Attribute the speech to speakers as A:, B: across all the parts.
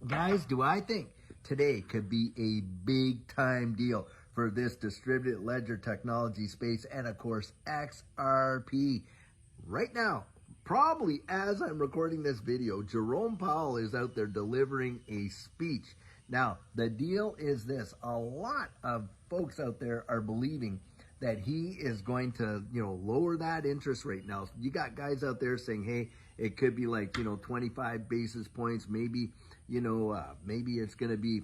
A: Guys, do I think today could be a big time deal for this distributed ledger technology space and of course XRP. Right now, probably as I'm recording this video, Jerome Powell is out there delivering a speech. Now, the deal is this: a lot of folks out there are believing that he is going to, lower that interest rate. Now, you got guys out there saying, hey, it could be like, 25 basis points, maybe, maybe it's going to be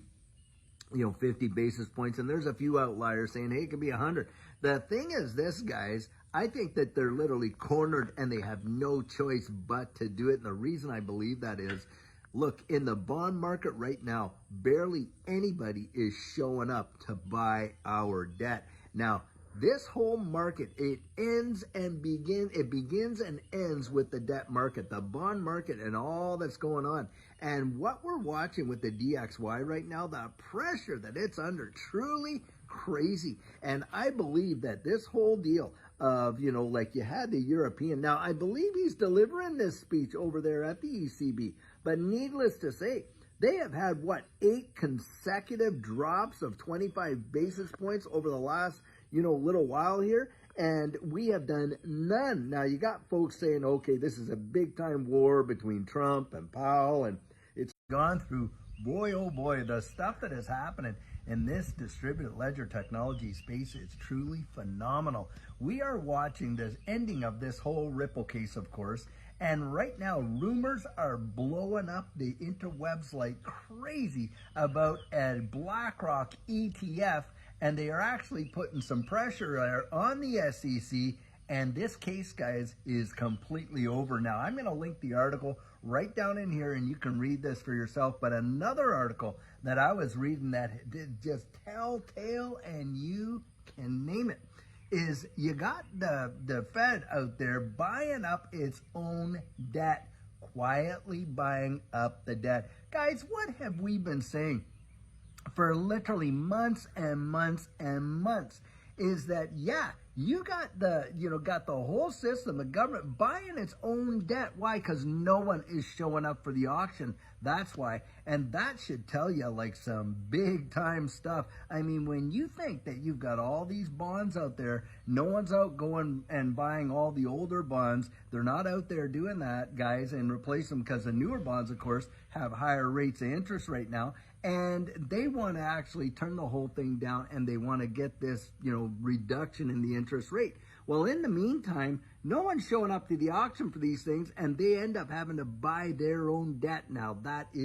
A: 50 basis points. And there's a few outliers saying, hey, it could be 100. The thing is this, guys, I think that they're literally cornered and they have no choice but to do it. And the reason I believe that is, look, in the bond market right now, barely anybody is showing up to buy our debt. Now, this whole market, it begins and ends with the debt market, the bond market, and all that's going on. And what we're watching with the DXY right now, the pressure that it's under, truly crazy. And I believe that this whole deal of, like you had the European, now I believe he's delivering this speech over there at the ECB, but needless to say, they have had, 8 consecutive drops of 25 basis points over the last, little while here, and we have done none. Now, you got folks saying, okay, this is a big-time war between Trump and Powell, and it's gone through, boy, oh boy, the stuff that is happening in this distributed ledger technology space is truly phenomenal. We are watching the ending of this whole Ripple case, of course, and right now rumors are blowing up the interwebs like crazy about a BlackRock ETF, and they are actually putting some pressure on the SEC. And this case, guys, is completely over. Now, I'm going to link the article right down in here, and you can read this for yourself. But another article that I was reading that did just telltale, and you can name it, is you got the Fed out there buying up its own debt, quietly buying up the debt. Guys, what have we been saying for literally months and months and months? Is that, yeah, you got the whole system, the government buying its own debt. Why? Because no one is showing up for the auction. That's why. And that should tell you like some big time stuff. I mean, when you think that you've got all these bonds out there, no one's out going and buying all the older bonds. They're not out there doing that, guys, and replace them, because the newer bonds, of course, have higher rates of interest right now. And they want to actually turn the whole thing down, and they want to get this, reduction in the interest rate. Well, in the meantime, no one's showing up to the auction for these things, and they end up having to buy their own debt. Now, that is